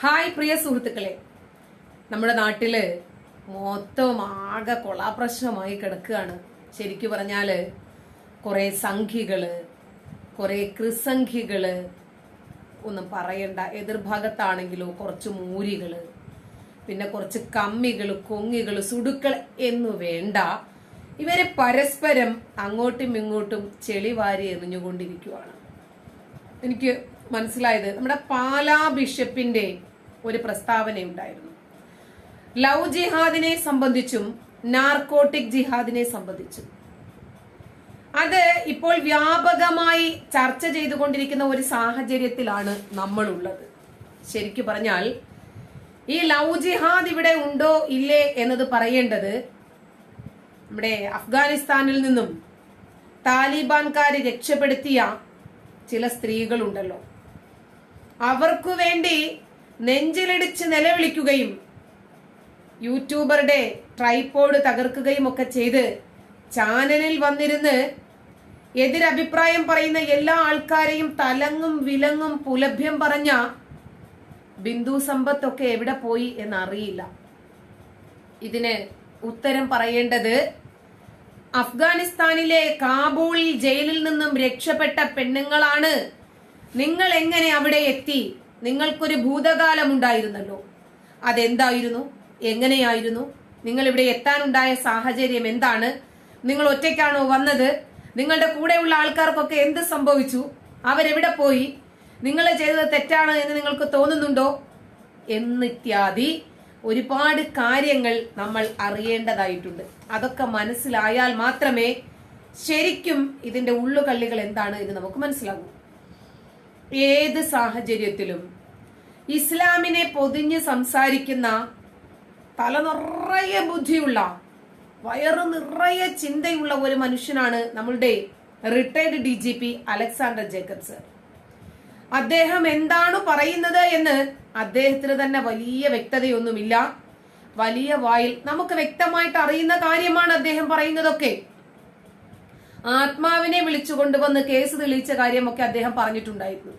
Hi പ്രിയ സുഹൃത്തുക്കളെ, നമ്മുടെ നാട്ടില് മൊത്തം ആകെ കൊളാപ്രശ്നമായി കിടക്കുകയാണ്. ശരിക്കു പറഞ്ഞാല് കുറെ സംഖ്യകള്, കുറെ കൃസംഖ്യകള്, ഒന്നും പറയണ്ട. എതിർഭാഗത്താണെങ്കിലോ കുറച്ച് മൂരികള്, പിന്നെ കുറച്ച് കമ്മികള്, കൊങ്ങികള്, സുടുക്കൾ എന്നു വേണ്ട, ഇവരെ പരസ്പരം അങ്ങോട്ടും ഇങ്ങോട്ടും ചെളിവാരി എറിഞ്ഞുകൊണ്ടിരിക്കുകയാണ്. എനിക്ക് മനസ്സിലായത് നമ്മുടെ പാലാ ബിഷപ്പിന്റെ ഒരു പ്രസ്താവനയുണ്ടായിരുന്നു. ലവ് ജിഹാദിനെ സംബന്ധിച്ചും നാർക്കോട്ടിക് ജിഹാദിനെ സംബന്ധിച്ചും. അത് ഇപ്പോൾ വ്യാപകമായി ചർച്ച ചെയ്തുകൊണ്ടിരിക്കുന്ന ഒരു സാഹചര്യത്തിലാണ് നമ്മളുള്ളത്. ശരിക്കു പറഞ്ഞാൽ ഈ ലവ് ജിഹാദ് ഇവിടെ ഉണ്ടോ ഇല്ലേ എന്നത് പറയേണ്ടത് നമ്മുടെ അഫ്ഗാനിസ്ഥാനിൽ നിന്നും താലിബാൻകാര് രക്ഷപ്പെടുത്തിയ ചില സ്ത്രീകളുണ്ടല്ലോ, അവർക്കു വേണ്ടി നെഞ്ചിലിടിച്ച് നിലവിളിക്കുകയും യൂട്യൂബറുടെ ട്രൈപോഡ് തകർക്കുകയും ഒക്കെ ചെയ്ത് ചാനലിൽ വന്നിരുന്ന് എതിരഭിപ്രായം പറയുന്ന എല്ലാ ആൾക്കാരെയും തലങ്ങും വിലങ്ങും പുലഭ്യം പറഞ്ഞ ബിന്ദു സമ്പത്തൊക്കെ എവിടെ പോയി എന്നറിയില്ല. ഇതിന് ഉത്തരം പറയേണ്ടത് അഫ്ഗാനിസ്ഥാനിലെ കാബൂളിൽ ജയിലിൽ നിന്നും രക്ഷപ്പെട്ട പെണ്ണുങ്ങളാണ്. നിങ്ങൾ എങ്ങനെ അവിടെ എത്തി? നിങ്ങൾക്കൊരു ഭൂതകാലം ഉണ്ടായിരുന്നല്ലോ, അതെന്തായിരുന്നു? എങ്ങനെയായിരുന്നു? നിങ്ങൾ ഇവിടെ എത്താനുണ്ടായ സാഹചര്യം എന്താണ്? നിങ്ങൾ ഒറ്റയ്ക്കാണോ വന്നത്? നിങ്ങളുടെ കൂടെയുള്ള ആൾക്കാർക്കൊക്കെ എന്ത് സംഭവിച്ചു? അവരെവിടെ പോയി? നിങ്ങൾ ചെയ്തത് തെറ്റാണ് എന്ന് നിങ്ങൾക്ക് തോന്നുന്നുണ്ടോ? എന്നിത്യാദി ഒരുപാട് കാര്യങ്ങൾ നമ്മൾ അറിയേണ്ടതായിട്ടുണ്ട്. അതൊക്കെ മനസ്സിലായാൽ മാത്രമേ ശരിക്കും ഇതിന്റെ ഉള്ളുകള്ളികൾ എന്താണ് എന്ന് നമുക്ക് മനസ്സിലാകൂ. ഏത് സാഹചര്യത്തിലും ഇസ്ലാമിനെ പൊതിഞ്ഞ് സംസാരിക്കുന്ന, തല നിറയെ ബുദ്ധിയുള്ള, വയറു നിറയെ ചിന്തയുള്ള ഒരു മനുഷ്യനാണ് നമ്മളുടെ റിട്ടയർഡ് DGP അലക്സാണ്ടർ ജേക്കബ്സ്. അദ്ദേഹം എന്താണ് പറയുന്നത് എന്ന് അദ്ദേഹത്തിന് തന്നെ വലിയ വ്യക്തതയൊന്നുമില്ല. വലിയ വായിൽ നമുക്ക് വ്യക്തമായിട്ട് അറിയുന്ന കാര്യമാണ് അദ്ദേഹം പറയുന്നതൊക്കെ. ആത്മാവിനെ വിളിച്ചുകൊണ്ടുവന്ന് കേസ് തെളിയിച്ച കാര്യമൊക്കെ അദ്ദേഹം പറഞ്ഞിട്ടുണ്ടായിരുന്നു.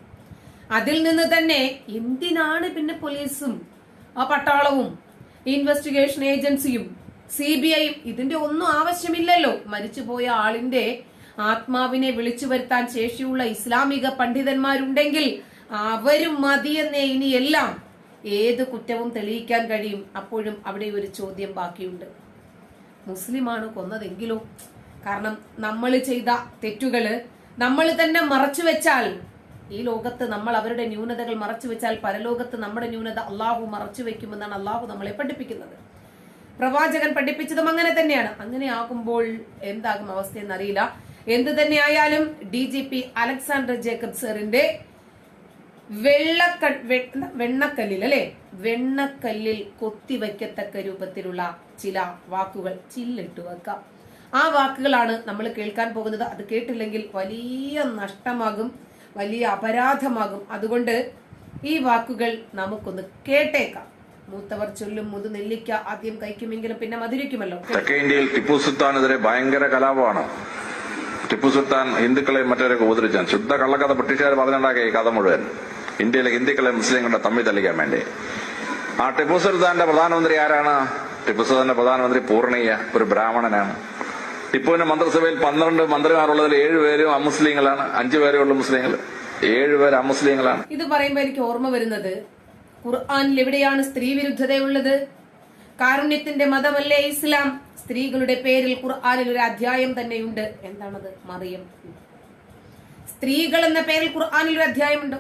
അതിൽ നിന്ന് തന്നെ എന്തിനാണ് പിന്നെ പോലീസും ആ പട്ടാളവും ഇൻവെസ്റ്റിഗേഷൻ ഏജൻസിയും CBIയും ഇതിന്റെ ഒന്നും ആവശ്യമില്ലല്ലോ. മരിച്ചുപോയ ആളിന്റെ ആത്മാവിനെ വിളിച്ചു വരുത്താൻ ശേഷിയുള്ള ഇസ്ലാമിക പണ്ഡിതന്മാരുണ്ടെങ്കിൽ അവരും മതിയെന്നേ. ഇനിയെല്ലാം ഏത് കുറ്റവും തെളിയിക്കാൻ കഴിയും. അപ്പോഴും അവിടെ ഒരു ചോദ്യം ബാക്കിയുണ്ട്, മുസ്ലിമാണ് കൊന്നതെങ്കിലോ? കാരണം നമ്മൾ ചെയ്ത തെറ്റുകള് നമ്മൾ തന്നെ മറച്ചു വെച്ചാൽ, ഈ ലോകത്ത് നമ്മൾ അവരുടെ ന്യൂനതകൾ മറച്ചു വെച്ചാൽ പരലോകത്ത് നമ്മുടെ ന്യൂനത അള്ളാഹു മറച്ചു വെക്കുമെന്നാണ് അള്ളാഹു നമ്മളെ പഠിപ്പിക്കുന്നത്. പ്രവാചകൻ പഠിപ്പിച്ചതും അങ്ങനെ തന്നെയാണ്. അങ്ങനെ ആകുമ്പോൾ എന്താകും അവസ്ഥ എന്നറിയില്ല. എന്ത് തന്നെ ആയാലും DGP അലക്സാണ്ടർ ജേക്കബ് സാറിന്റെ വെണ്ണക്കല്ലിൽ കൊത്തിവയ്ക്കത്തക്ക രൂപത്തിലുള്ള ചില വാക്കുകൾ ചില്ലിട്ടു വെക്കാം. ആ വാക്കുകളാണ് നമ്മൾ കേൾക്കാൻ പോകുന്നത്. അത് കേട്ടില്ലെങ്കിൽ വലിയ നഷ്ടമാകും, വലിയ അപരാധമാകും. അതുകൊണ്ട് ഈ വാക്കുകൾ നമുക്കൊന്ന് കേട്ടേക്കാം. മൂത്തവർ ചൊല്ലും മുതു നെല്ലിക്ക ആദ്യം കഴിക്കുമെങ്കിലും പിന്നെ മധുരിക്കുമല്ലോ. തെക്കേ ഇന്ത്യയിൽ ടിപ്പു സുൽത്താനെതിരെ ഭയങ്കര കലാപമാണ്. ടിപ്പു സുൽത്താൻ ഹിന്ദുക്കളെ മറ്റവരൊക്കെ ഉപദ്രവിച്ചാൽ ശുദ്ധ കള്ളക്കഥ ബ്രിട്ടീഷുകാർ പറഞ്ഞുണ്ടാക്കിയ ഈ കഥ മുഴുവൻ ഇന്ത്യയിലെ ഹിന്ദുക്കളെ മുസ്ലിങ്ങളുടെ തമ്മിൽ തല്ലിക്കാൻ വേണ്ടി. ആ ടിപ്പു സുൽത്താന്റെ പ്രധാനമന്ത്രി ആരാണ്? ടിപ്പു സുൽത്താന്റെ പ്രധാനമന്ത്രി പൂർണിയ ഒരു ബ്രാഹ്മണനാണ്. ടിപ്പുവിന്റെ മന്ത്രിസഭയിൽ 12 മന്ത്രിമാരുള്ളതിൽ 7 പേരും അമുസ്ലിങ്ങളാണ്. 5 പേരേ ഉള്ളൂ മുസ്ലിങ്ങൾ, 7 പേര് അമുസ്ലിങ്ങളാണ്. ഇത് പറയുമ്പോൾ എനിക്ക് ഓർമ്മ വരുന്നത്, ഖുർആനിൽ എവിടെയാണ് സ്ത്രീ വിരുദ്ധതയുള്ളത്? കാരുണ്യത്തിന്റെ മതമല്ലേ ഇസ്ലാം? സ്ത്രീകളുടെ പേരിൽ ഖുർആനിൽ ഒരു അധ്യായം തന്നെയുണ്ട്. എന്താണത്? മറിയം. സ്ത്രീകൾ എന്ന പേരിൽ ഖുർആനിൽ ഒരു അധ്യായമുണ്ട്.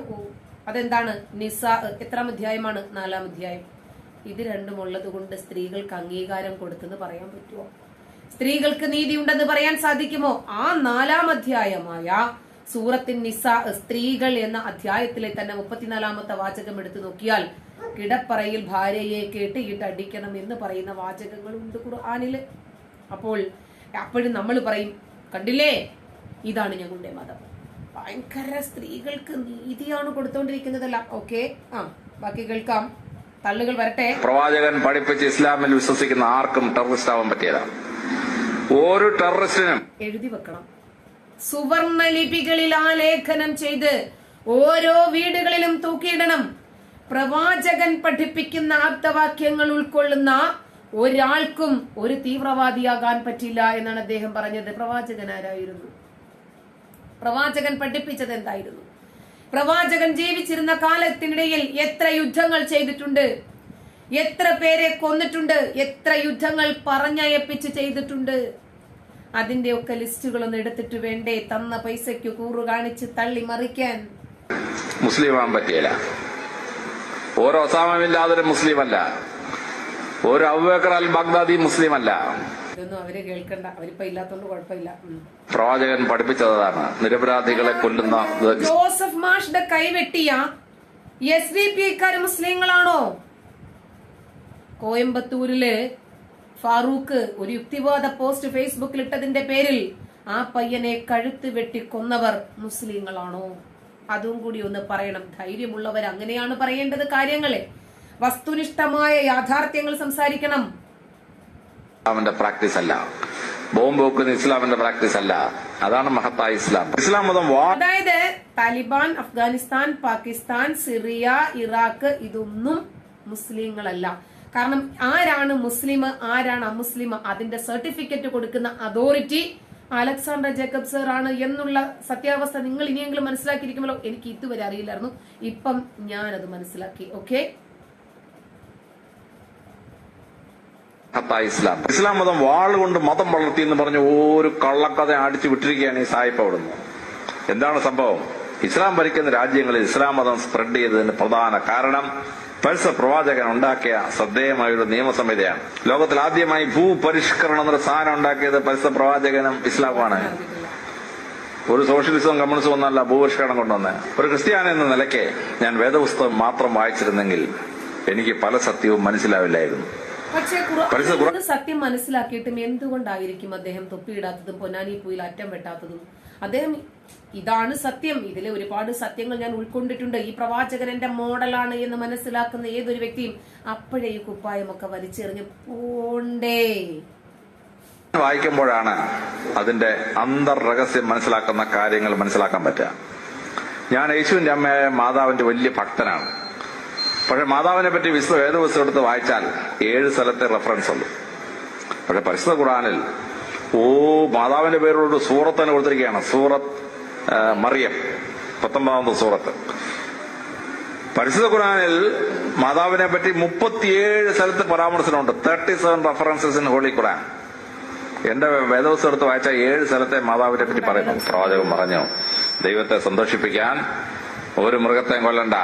അതെന്താണ്? നിസാ. എത്രാം അധ്യായമാണ്? 4-ാം അധ്യായം. ഇത് രണ്ടും ഉള്ളത് കൊണ്ട് സ്ത്രീകൾക്ക് അംഗീകാരം കൊടുത്തെന്ന് പറയാൻ പറ്റുമോ? സ്ത്രീകൾക്ക് നീതി ഉണ്ടെന്ന് പറയാൻ സാധിക്കുമോ? ആ 4-ാം അധ്യായമായ സൂറത്തിൻ നിസാ, സ്ത്രീകൾ എന്ന അധ്യായത്തിലെ തന്നെ 34-ാമത്തെ വാചകം എടുത്തു നോക്കിയാൽ കിടപ്പറയിൽ ഭാര്യയെ കേട്ടിട്ട് അടിക്കണം എന്ന് പറയുന്ന വാചകങ്ങളുണ്ട് ഖുർആനില്. അപ്പോഴും നമ്മൾ പറയും, കണ്ടില്ലേ, ഇതാണ് ഞങ്ങളുടെ മതം, ഭയങ്കര സ്ത്രീകൾക്ക് നീതിയാണ് കൊടുത്തോണ്ടിരിക്കുന്നതല്ല. ഓക്കെ, ബാക്കി കേൾക്കാം. തള്ളുകൾ വരട്ടെ. പ്രവാചകൻ പഠിപ്പിച്ച് ഇസ്ലാമിൽ വിശ്വസിക്കുന്ന ആർക്കും ടെററിസ്റ്റ് ആവാൻ പറ്റിയതാണ്. ഓരോ ടെററിസ്റ്റിനും എഴുതി വെക്കണം, സുവർണ ലിപികളിൽ ആലേഖനം ചെയ്ത് ഓരോ വീടുകളിലും തൂക്കിയിടണം. പ്രവാചകൻ പഠിപ്പിക്കുന്ന ആപ്തവാക്യങ്ങൾ ഉൾക്കൊള്ളുന്ന ഒരാൾക്കും ഒരു തീവ്രവാദിയാകാൻ പറ്റില്ല എന്നാണ് അദ്ദേഹം പറഞ്ഞത്. പ്രവാചകൻ ആരായിരുന്നു? പ്രവാചകൻ പഠിപ്പിച്ചത് എന്തായിരുന്നു? പ്രവാചകൻ ജീവിച്ചിരുന്ന കാലത്തിനിടയിൽ എത്ര യുദ്ധങ്ങൾ ചെയ്തിട്ടുണ്ട്, എത്ര പേരെ കൊന്നിട്ടുണ്ട്, എത്ര യുദ്ധങ്ങൾ പറഞ്ഞയപ്പിച്ച് ചെയ്തിട്ടുണ്ട്. അതിന്റെ ഒക്കെ ലിസ്റ്റുകളൊന്നും എടുത്തിട്ട് വേണ്ടേ തന്ന പൈസയ്ക്ക് കൂറു കാണിച്ച് തള്ളി മറിക്കാൻ? മുസ്ലിം ആവാൻ പറ്റിയില്ല. ഓരോ ഒസാമയില്ലാതൊരു മുസ്ലിം അല്ല, ഒരു അബൂബക്കർ അൽ ബഗ്ദാദി മുസ്ലിം അല്ല. ഇതൊന്നും അവര് കേൾക്കണ്ട, അവരിപ്പോ ഇല്ലാത്തോണ്ട് കുഴപ്പമില്ല. പ്രവാചകൻ പഠിപ്പിച്ചതാണ് നിരപരാധികളെ കൊല്ലുന്ന. ജോസഫ് മാഷ്ടെ കൈവെട്ടിയ SDPക്കാര് മുസ്ലിങ്ങളാണോ? കോയമ്പത്തൂരില് ഫാറൂഖ് ഒരു യുക്തിവാദ പോസ്റ്റ് ഫേസ്ബുക്കിൽ ഇട്ടതിന്റെ പേരിൽ ആ പയ്യനെ കഴുത്ത് വെട്ടി കൊന്നവർ മുസ്ലിങ്ങളാണോ? അതും കൂടി ഒന്ന് പറയണം. ധൈര്യമുള്ളവർ അങ്ങനെയാണ് പറയേണ്ടത് കാര്യങ്ങളെ. വസ്തുനിഷ്ഠമായ യാഥാർത്ഥ്യങ്ങൾ സംസാരിക്കണം. ഇസ്ലാമിന്റെ പ്രാക്ടീസ് അല്ല, ബോംബ് വെക്കുന്ന ഇസ്ലാമിന്റെ പ്രാക്ടീസ് അല്ല. അതാണ് മഹത്തായ ഇസ്ലാം. ഇസ്ലാം മതം അതായത് താലിബാൻ, അഫ്ഗാനിസ്ഥാൻ, പാകിസ്ഥാൻ, സിറിയ, ഇറാഖ് ഇതൊന്നും മുസ്ലിങ്ങളല്ല. കാരണം ആരാണ് മുസ്ലിം, ആരാണ് അമുസ്ലിം, അതിന്റെ സർട്ടിഫിക്കറ്റ് കൊടുക്കുന്ന അതോറിറ്റി അലക്സാണ്ടർ ജേക്കബ് സർ ആണ് എന്നുള്ള സത്യാവസ്ഥ നിങ്ങൾ ഇനിയെങ്കിലും മനസ്സിലാക്കിയിരിക്കുമല്ലോ. എനിക്ക് ഇതുവരെ അറിയില്ലായിരുന്നു, ഇപ്പം ഞാനത് മനസ്സിലാക്കി. ഓക്കെ, ഇസ്ലാം മതം വാളുകൊണ്ട് മതം വളർത്തി എന്ന് പറഞ്ഞ് ഒരു കള്ളക്കഥ അടിച്ചു വിട്ടിരിക്കുകയാണ് ഈ സായിപ്പ് അവിടുന്ന്. എന്താണ് സംഭവം? ഇസ്ലാം ഭരിക്കുന്ന രാജ്യങ്ങളിൽ ഇസ്ലാം മതം സ്പ്രെഡ് ചെയ്തതിന് പ്രധാന കാരണം പർസ പ്രവാചകൻ ഉണ്ടാക്കിയ ശ്രദ്ധേയമായൊരു നിയമസംഹിതയാണ്. ലോകത്തിൽ ആദ്യമായി ഭൂപരിഷ്കരണം എന്നൊരു സാധനം ഉണ്ടാക്കിയത് പർസ പ്രവാചകനും ഇസ്ലാമാണ്. ഒരു സോഷ്യലിസവും കമ്മ്യൂണിസവും ഒന്നല്ല ഭൂപരിഷ്കരണം കൊണ്ടുവന്ന്. ഒരു ക്രിസ്ത്യാനി എന്ന നിലയ്ക്ക് ഞാൻ വേദപുസ്തകം മാത്രം വായിച്ചിരുന്നെങ്കിൽ എനിക്ക് പല സത്യവും മനസ്സിലാവില്ലായിരുന്നു. പക്ഷേ സത്യം മനസ്സിലാക്കിയിട്ടും എന്തുകൊണ്ടായിരിക്കും അദ്ദേഹം തൊപ്പിയിടാത്തതും പൊന്നാനി പൂയിൽ അറ്റം വെട്ടാത്തതും? അദ്ദേഹം ഇതാണ് സത്യം, ഇതിലെ ഒരുപാട് സത്യങ്ങൾ ഞാൻ ഉൾക്കൊണ്ടിട്ടുണ്ട്, ഈ പ്രവാചകൻ എന്റെ മോഡലാണ് എന്ന് മനസ്സിലാക്കുന്ന ഏതൊരു വ്യക്തിയും അപ്പോഴേ ഈ കുപ്പായമൊക്കെ വലിച്ചെറിഞ്ഞ് പോണ്ടേ. വായിക്കുമ്പോഴാണ് അതിന്റെ അന്തർരഹസ്യം മനസ്സിലാക്കുന്ന കാര്യങ്ങൾ മനസ്സിലാക്കാൻ പറ്റുക. ഞാൻ യേശുവിന്റെ അമ്മയായ മാതാവിന്റെ വലിയ ഭക്തനാണ്. പക്ഷെ മാതാവിനെ പറ്റി വേദപുസ്തകം എടുത്ത് വായിച്ചാൽ 7 സ്ഥലത്തെ റെഫറൻസ് ഉള്ളൂ. പക്ഷെ പരിശുദ്ധ ഖുർആനിൽ മാതാവിന്റെ പേരുള്ള സൂറത്ത് തന്നെ കൊടുത്തിരിക്കുകയാണ്. സൂറത്ത് മറിയം, 19ാമത്തെ സൂറത്ത്. പരിശുദ്ധ ഖുർആനിൽ മാതാവിനെ പറ്റി 37 സ്ഥലത്ത് പരാമർശനമുണ്ട്. 37 റെഫറൻസസ് ഇൻ ഹോളി ഖുർആൻ. എന്റെ വേദപുസ്തകം എടുത്ത് വായിച്ച 7 സ്ഥലത്തെ മാതാവിനെ പറ്റി പറയുന്നു. പ്രവാചകൻ പറഞ്ഞു, ദൈവത്തെ സന്തോഷിപ്പിക്കാൻ ഒരു മൃഗത്തെയും കൊല്ലണ്ട,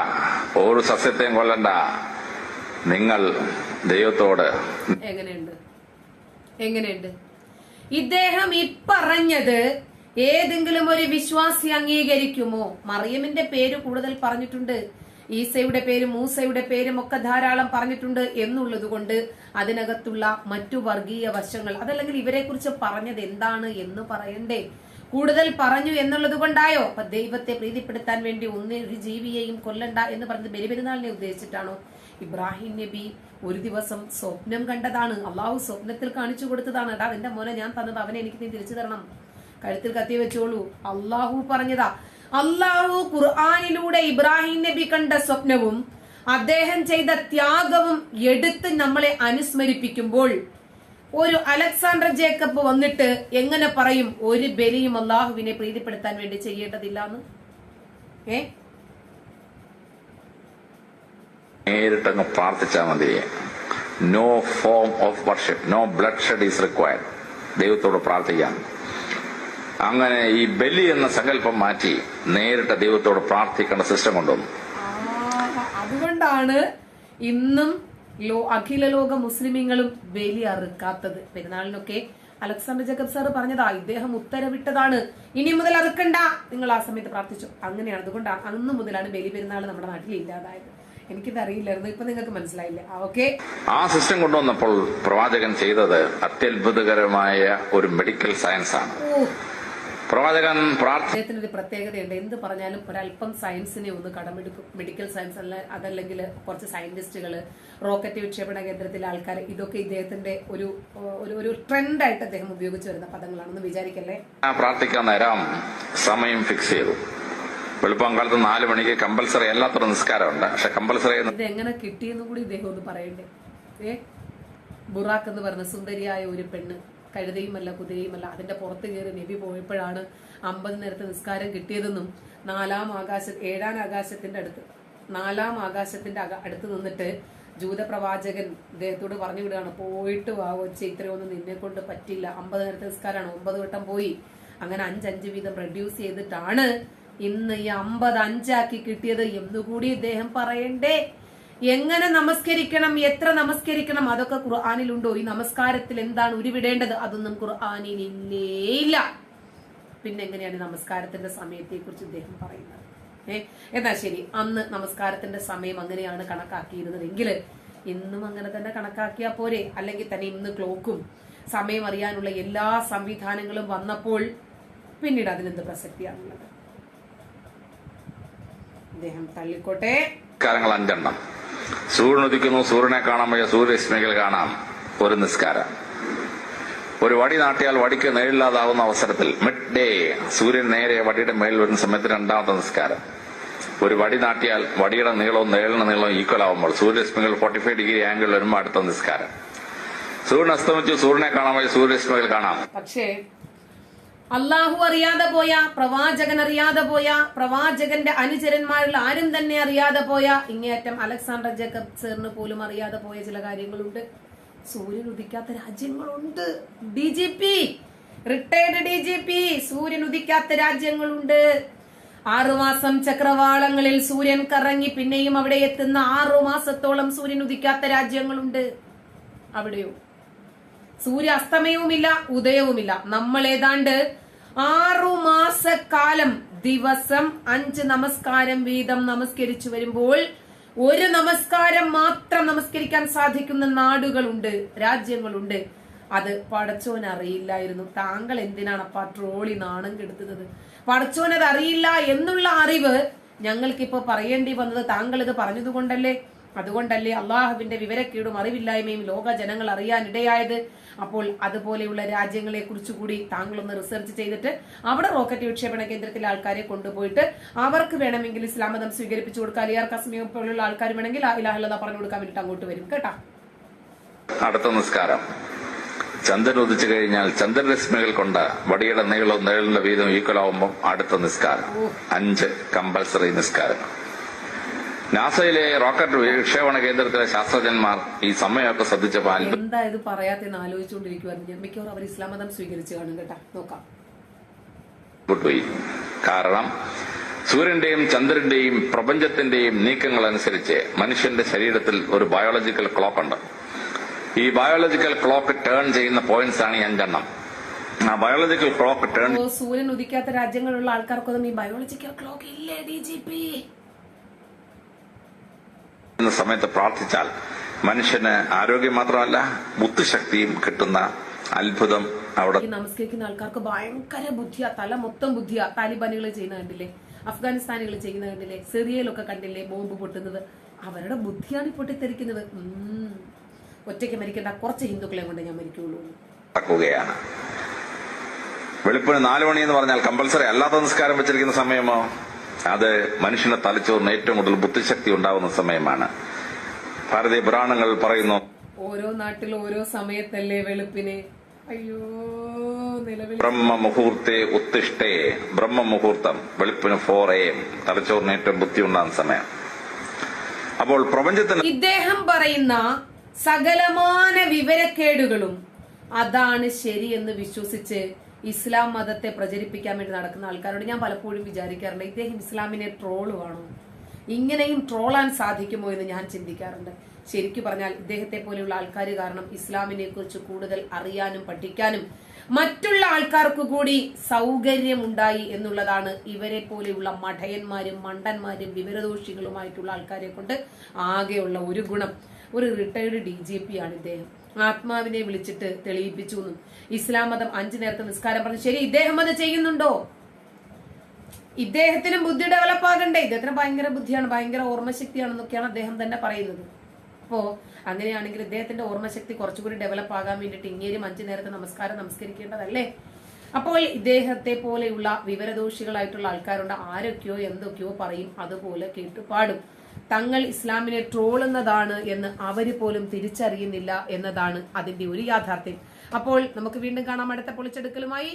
ഒരു സസ്യത്തെയും കൊല്ലണ്ട, നിങ്ങൾ ദൈവത്തോട്. എങ്ങനെയുണ്ട് ഇദ്ദേഹം ഇപ്പറഞ്ഞത്? ഏതെങ്കിലും ഒരു വിശ്വാസി അംഗീകരിക്കുമോ? മറിയമിന്റെ പേര് കൂടുതൽ പറഞ്ഞിട്ടുണ്ട്, ഈസയുടെ പേരും മൂസയുടെ പേരും ഒക്കെ ധാരാളം പറഞ്ഞിട്ടുണ്ട് എന്നുള്ളത് കൊണ്ട് അതിനകത്തുള്ള മറ്റു വർഗീയ വശങ്ങൾ, അതല്ലെങ്കിൽ ഇവരെ കുറിച്ച് പറഞ്ഞത് എന്താണ് എന്ന് പറയണ്ടേ? കൂടുതൽ പറഞ്ഞു എന്നുള്ളത് കൊണ്ടായോ? അപ്പൊ ദൈവത്തെ പ്രീതിപ്പെടുത്താൻ വേണ്ടി ഒരു ജീവിയെയും കൊല്ലണ്ട എന്ന് പറഞ്ഞത് ബലിപെരുന്നാളിനെ ഉദ്ദേശിച്ചിട്ടാണോ? ഇബ്രാഹിം നബി ഒരു ദിവസം സ്വപ്നം കണ്ടതാണ്. അള്ളാഹു സ്വപ്നത്തിൽ കാണിച്ചു കൊടുത്തതാണ്. എടാ, നിന്റെ മോനെ ഞാൻ തന്നത്, അവനെ എനിക്ക് നീ തിരിച്ചു തരണം, കഴുത്തിൽ കത്തി വെച്ചോളൂ. അള്ളാഹു പറഞ്ഞതാ. അള്ളാഹു ഖുർആനിലൂടെ ഇബ്രാഹിം നബി കണ്ട സ്വപ്നവും അദ്ദേഹം ചെയ്ത ത്യാഗവും എടുത്ത് നമ്മളെ അനുസ്മരിപ്പിക്കുമ്പോൾ ഒരു അലക്സാണ്ടർ ജേക്കബ് വന്നിട്ട് എങ്ങനെ പറയും ഒരു ബലിയും അള്ളാഹുവിനെ പ്രീതിപ്പെടുത്താൻ വേണ്ടി ചെയ്യേണ്ടതില്ല എന്ന്? നേരിട്ടങ്ങ് പ്രാർത്ഥിച്ചാൽ മതി. No form of worship, no bloodshed is required. ദൈവത്തോട് പ്രാർത്ഥിക്കാം. അങ്ങനെ ഈ ബലി എന്ന സങ്കല്പം മാറ്റി നേരിട്ട് ദൈവത്തോട് പ്രാർത്ഥിക്കേണ്ട സിസ്റ്റം കൊണ്ടുവന്നു. അതുകൊണ്ടാണ് ഇന്നും അഖില ലോക മുസ്ലിമീങ്ങളും ബലി അറുക്കാത്തത്. പെരുന്നാളിനൊക്കെ അലക്സാണ്ടർ ജേക്കബ് സാർ പറഞ്ഞതാ, ഇദ്ദേഹം ഉത്തരവിട്ടതാണ്, ഇനി മുതൽ അറുക്കണ്ട, നിങ്ങൾ ആ സമയത്ത് പ്രാർത്ഥിച്ചു. അങ്ങനെയാണ്. അതുകൊണ്ടാണ് അന്ന് മുതലാണ് ബലി പെരുന്നാൾ നമ്മുടെ നാട്ടിൽ ഇല്ലാതായത്. എനിക്കിത് അറിയില്ലായിരുന്നു, ഇപ്പൊ നിങ്ങൾക്ക് മനസ്സിലായില്ലേ? ഓക്കെ, ആ സിസ്റ്റം കൊണ്ടുവന്നപ്പോൾ പ്രവാചകൻ ചെയ്തത് അത്യത്ഭുതകരമായ ഒരു മെഡിക്കൽ സയൻസ് ആണ്. പ്രവാചകൻ അദ്ദേഹത്തിന് ഒരു പ്രത്യേകതയുണ്ട്. എന്ത് പറഞ്ഞാലും ഒരല്പം സയൻസിനെ ഒന്ന് കടമെടുക്കും. മെഡിക്കൽ സയൻസ് അല്ല, അതല്ലെങ്കിൽ കുറച്ച് സയന്റിസ്റ്റുകള്, റോക്കറ്റ് വിക്ഷേപണ കേന്ദ്രത്തിലെ ആൾക്കാർ, ഇതൊക്കെ ഇദ്ദേഹത്തിന്റെ ഒരു ട്രെൻഡായിട്ട് അദ്ദേഹം ഉപയോഗിച്ചു വരുന്ന പദങ്ങളാണെന്ന് വിചാരിക്കല്ലേ. പ്രാർത്ഥിക്കാൻ നേരം സമയം ഫിക്സ് ചെയ്തു. വെളുപ്പാങ്കാലത്ത് 4 മണിക്ക് കമ്പൽസറി അല്ലാത്തൊരു നിസ്കാരമുണ്ട്. പക്ഷെ കമ്പൽസറി ഇത് എങ്ങനെ കിട്ടിയെന്ന് കൂടി ഇദ്ദേഹം ഒന്ന് പറയണ്ടേ. ബുറാഖ് എന്ന് പറഞ്ഞ സുന്ദരിയായ ഒരു പെണ്ണ്, കഴുതയുമല്ല കുതിരയുമല്ല, അതിന്റെ പുറത്ത് കയറി നബി പോയപ്പോഴാണ് 50 നേരത്തെ നിസ്കാരം കിട്ടിയതെന്നും 4ാം ആകാശത്തിന്റെ അടുത്ത് നിന്നിട്ട് ജൂത പ്രവാചകൻ ഇദ്ദേഹത്തോട് പറഞ്ഞു വിടുകയാണ്, പോയിട്ട് വാ വെച്ച് ഇത്രയൊന്നും നിന്നെ കൊണ്ട് പറ്റില്ല, 50 നേരത്തെ നിസ്കാരമാണ്, 9 വട്ടം പോയി, അങ്ങനെ 5 വീതം റെഡ്യൂസ് ചെയ്തിട്ടാണ് ഇന്ന് ഈ 50 ആക്കി കിട്ടിയത് എന്നുകൂടി ഇദ്ദേഹം പറയണ്ടേ. എങ്ങനെ നമസ്കരിക്കണം, എത്ര നമസ്കരിക്കണം, അതൊക്കെ ഖുർആനിലുണ്ടോ? ഈ നമസ്കാരത്തിൽ എന്താണ് ഉരുവിടേണ്ടത്, അതൊന്നും ഖുർആനിൽ ഇല്ല. പിന്നെ എങ്ങനെയാണ് നമസ്കാരത്തിന്റെ സമയത്തെ കുറിച്ച് ഇദ്ദേഹം പറയുന്നത്? എന്നാ ശരി, അന്ന് നമസ്കാരത്തിന്റെ സമയം അങ്ങനെയാണ് കണക്കാക്കിയിരുന്നതെങ്കിൽ ഇന്നും അങ്ങനെ തന്നെ കണക്കാക്കിയാ പോരെ? അല്ലെങ്കിൽ തന്നെ ഇന്ന് ക്ലോക്കും സമയം അറിയാനുള്ള എല്ലാ സംവിധാനങ്ങളും വന്നപ്പോൾ പിന്നീട് അതിനെന്ത് പ്രസക്തിയാണുള്ളത്? അദ്ദേഹം തള്ളിക്കോട്ടെ. നിസ്കാരങ്ങൾ 5 സൂര്യൻ ഉദിക്കുന്നു, സൂര്യനെ കാണാൻ വയ്യ, സൂര്യരശ്മികൾ കാണാം, ഒരു നിസ്കാരം. ഒരു വടി നാട്ടിയാൽ വടിക്ക് നേരില്ലാതാവുന്ന അവസരത്തിൽ മിഡ് ഡേ സൂര്യൻ നേരെ വടിയുടെ മേൽ വരുന്ന സമയത്ത് 2ാമത്തെ നിസ്കാരം. ഒരു വടി നാട്ടിയാൽ വടിയുടെ നീളവും നേരിടുന്ന നീളവും ഈക്വൽ ആവുമ്പോൾ സൂര്യരശ്മികൾ 45 ഡിഗ്രി ആംഗിൾ വരുമ്പോൾ അടുത്ത നിസ്കാരം. സൂര്യൻ അസ്തമിച്ചു, സൂര്യനെ കാണാൻ വയ്യ, സൂര്യരശ്മികൾ കാണാം. പക്ഷേ അള്ളാഹു അറിയാതെ പോയ, പ്രവാചകൻ അറിയാതെ പോയ, പ്രവാചകന്റെ അനുചരന്മാരിൽ ആരും തന്നെ അറിയാതെ പോയ, ഇങ്ങേയറ്റം അലക്സാണ്ടർ ജേക്കബ് സാറിന് പോലും അറിയാതെ പോയ ചില കാര്യങ്ങളുണ്ട്. സൂര്യൻ ഉദിക്കാത്ത രാജ്യങ്ങളുണ്ട്. റിട്ടയർഡ് DGP, സൂര്യൻ ഉദിക്കാത്ത രാജ്യങ്ങളുണ്ട്. 6 മാസം ചക്രവാളങ്ങളിൽ സൂര്യൻ കറങ്ങി പിന്നെയും അവിടെ എത്തുന്ന 6 മാസത്തോളം സൂര്യൻ ഉദിക്കാത്ത രാജ്യങ്ങളുണ്ട്. അവിടെയോ സൂര്യ അസ്തമയവുമില്ല, ഉദയവുമില്ല. നമ്മൾ ഏതാണ്ട് 6 മാസക്കാലം ദിവസം 5 നമസ്കാരം വീതം നമസ്കരിച്ചു വരുമ്പോൾ ഒരു നമസ്കാരം മാത്രം നമസ്കരിക്കാൻ സാധിക്കുന്ന നാടുകളുണ്ട്, രാജ്യങ്ങളുണ്ട്. അത് പടച്ചോൻ അറിയില്ലായിരുന്നു. താങ്കൾ എന്തിനാണപ്പാ ട്രോളി നാണം കെടുത്തുന്നത്? പടച്ചോൻ അത് അറിയില്ല എന്നുള്ള അറിവ് ഞങ്ങൾക്കിപ്പോ പറയേണ്ടി വന്നത് താങ്കൾ ഇത് പറഞ്ഞതുകൊണ്ടല്ലേ? അതുകൊണ്ടല്ലേ അള്ളാഹുവിന്റെ വിവരക്കേടും അറിവില്ലായ്മയും ലോക ജനങ്ങൾ അറിയാനിടയായത്? അപ്പോൾ അതുപോലെയുള്ള രാജ്യങ്ങളെ കുറിച്ചുകൂടി താങ്കളൊന്ന് റിസർച്ച് ചെയ്തിട്ട് അവിടെ റോക്കറ്റ് വിക്ഷേപണ കേന്ദ്രത്തിലെ ആൾക്കാരെ കൊണ്ടുപോയിട്ട് അവർക്ക് വേണമെങ്കിൽ ഇസ്ലാം മതം സ്വീകരിപ്പിച്ചു കൊടുക്കുക. അലിയാർ കസ്മിയെ പോലുള്ള ആൾക്കാർ വേണമെങ്കിൽ ഇലാഹ പറഞ്ഞു കൊടുക്കാൻ വേണ്ടിട്ട് അങ്ങോട്ട് വരും കേട്ടാ. അടുത്ത നിസ്കാരം ചന്ദ്രൻ ഉദിച്ചു കഴിഞ്ഞാൽ ചന്ദ്രരശ്മികൾ കൊണ്ട് വടിയുടെ നീളവും നേളിന്റെ വീതം ഈക്വൽ ആവുമ്പോൾ അടുത്ത നിസ്കാരം. 5 കമ്പൽസറി നിസ്കാരം. നാസയിലെ റോക്കറ്റ് വിക്ഷേപണ കേന്ദ്രത്തിലെ ശാസ്ത്രജ്ഞന്മാർ ഈ സമയമൊക്കെ ശ്രദ്ധിച്ചപ്പോൾ എന്താ ഇത് പറയാത്തെന്ന് ആലോചിച്ചുകൊണ്ടിരിക്കുവായിരുന്നു ഞാൻ. മിക്കവാറും അവർ ഇസ്ലാം മതം സ്വീകരിച്ചു കാണും കേട്ടാ. നോക്കാം. കാരണം സൂര്യന്റെയും ചന്ദ്രന്റെയും പ്രപഞ്ചത്തിന്റെയും നീക്കങ്ങൾ അനുസരിച്ച് മനുഷ്യന്റെ ശരീരത്തിൽ ഒരു ബയോളജിക്കൽ ക്ലോക്ക് ഉണ്ട്. ഈ ബയോളജിക്കൽ ക്ലോക്ക് ടേൺ ചെയ്യുന്ന പോയിന്റ്സ് ആണ് ഈ 5. ആ ബയോളജിക്കൽ ക്ലോക്ക് ടേൺ സൂര്യൻ ഉദിക്കാത്ത രാജ്യങ്ങളുള്ള ആൾക്കാർക്കൊന്നും ഈ ബയോളജിക്കൽ ക്ലോക്ക് ഇല്ലേ DGP? സമയത്ത് പ്രാർത്ഥിച്ചാൽ മനുഷ്യന് ആരോഗ്യം മാത്രമല്ല ബുദ്ധിശക്തിയും കിട്ടുന്ന അത്ഭുതം അവിടെ. നമസ്കരിക്കുന്ന ആൾക്കാർക്ക് ഭയങ്കര ബുദ്ധിയാ, തല മൊത്തം ബുദ്ധിയാ. താലിബാനികൾ ചെയ്യുന്ന കണ്ടില്ലേ, അഫ്ഗാനിസ്ഥാനികൾ ചെയ്യുന്ന കണ്ടില്ലേ, സിറിയയിലൊക്കെ കണ്ടില്ലേ ബോംബ് പൊട്ടുന്നത്? അവരുടെ ബുദ്ധിയാണ് പൊട്ടിത്തെറിക്കുന്നത്. ഒറ്റയ്ക്ക് മരിക്കേണ്ട, കുറച്ച് ഹിന്ദുക്കളെ കൊണ്ട് ഞാൻ മരിക്കുള്ളൂ. വെളുപ്പിന് 4 മണി എന്ന് പറഞ്ഞാൽ കമ്പൽസറി അല്ലാത്ത നിസ്കാരം വെച്ചിരിക്കുന്ന സമയമോ അത് മനുഷ്യന്റെ തലച്ചോറിന് ഏറ്റവും കൂടുതൽ ബുദ്ധിശക്തി ഉണ്ടാവുന്ന സമയമാണ്. ഭാരതീയ പുരാണങ്ങൾ പറയുന്നു, ഓരോ നാട്ടിൽ ഓരോ സമയത്തല്ലേ വെളുപ്പിന്. അയ്യോ, നിലവിൽ ബ്രഹ്മമുഹൂർത്തെ ഉത്തിഷ്ഠേ, ബ്രഹ്മമുഹൂർത്തം വെളുപ്പിന് 4 AM തലച്ചോറിന് ഏറ്റവും ബുദ്ധി ഉണ്ടാകുന്ന സമയം. അപ്പോൾ പ്രപഞ്ചത്തിന് ഇദ്ദേഹം പറയുന്ന സകലമാന വിവരക്കേടുകളും അതാണ് ശരിയെന്ന് വിശ്വസിച്ച് ഇസ്ലാം മതത്തെ പ്രചരിപ്പിക്കാൻ വേണ്ടി നടക്കുന്ന ആൾക്കാരോട് ഞാൻ പലപ്പോഴും വിചാരിക്കാറുണ്ട്, ഇദ്ദേഹം ഇസ്ലാമിനെ ട്രോളുവാണോ? ഇങ്ങനെയും ട്രോളാൻ സാധിക്കുമോ എന്ന് ഞാൻ ചിന്തിക്കാറുണ്ട്. ശരിക്കു പറഞ്ഞാൽ ഇദ്ദേഹത്തെ പോലെയുള്ള ആൾക്കാർ കാരണം ഇസ്ലാമിനെ കുറിച്ച് കൂടുതൽ അറിയാനും പഠിക്കാനും മറ്റുള്ള ആൾക്കാർക്ക് കൂടി സൗകര്യമുണ്ടായി എന്നുള്ളതാണ് ഇവരെ പോലെയുള്ള മഠയന്മാരും മണ്ടന്മാരും വിവരദോഷികളുമായിട്ടുള്ള ആൾക്കാരെ കൊണ്ട് ആകെയുള്ള ഒരു ഗുണം. ഒരു റിട്ടയർഡ് DGP ആണ് ഇദ്ദേഹം. ആത്മാവിനെ വിളിച്ചിട്ട് തെളിയിപ്പിച്ചു എന്നും ഇസ്ലാം മതം 5 നേരത്തെ നിസ്കാരം പറഞ്ഞു. ശരി, ഇദ്ദേഹം അത് ചെയ്യുന്നുണ്ടോ? ഇദ്ദേഹത്തിനും ബുദ്ധി ഡെവലപ്പ് ആകണ്ടേ? ഇദ്ദേഹത്തിന് ഭയങ്കര ബുദ്ധിയാണ്, ഭയങ്കര ഓർമ്മശക്തിയാണെന്നൊക്കെയാണ് അദ്ദേഹം തന്നെ പറയുന്നത്. അപ്പോ അങ്ങനെയാണെങ്കിൽ ഇദ്ദേഹത്തിന്റെ ഓർമ്മശക്തി കുറച്ചുകൂടി ഡെവലപ്പ് ആകാൻ വേണ്ടിയിട്ട് ഇങ്ങേരും 5 നേരത്തെ നമസ്കാരം നമസ്കരിക്കേണ്ടതല്ലേ? അപ്പോൾ ഇദ്ദേഹത്തെ പോലെയുള്ള വിവരദോഷികളായിട്ടുള്ള ആൾക്കാരുണ്ട്, ആരൊക്കെയോ എന്തൊക്കെയോ പറയും, അതുപോലെ കേട്ടുപാടും. തങ്ങൾ ഇസ്ലാമിനെ ട്രോളുന്നതാണ് എന്ന് അവര് പോലും തിരിച്ചറിയുന്നില്ല എന്നതാണ് അതിന്റെ ഒരു യാഥാർത്ഥ്യം. അപ്പോൾ നമുക്ക് വീണ്ടും കാണാം അടുത്ത പൊളിച്ചെടുക്കലുമായി.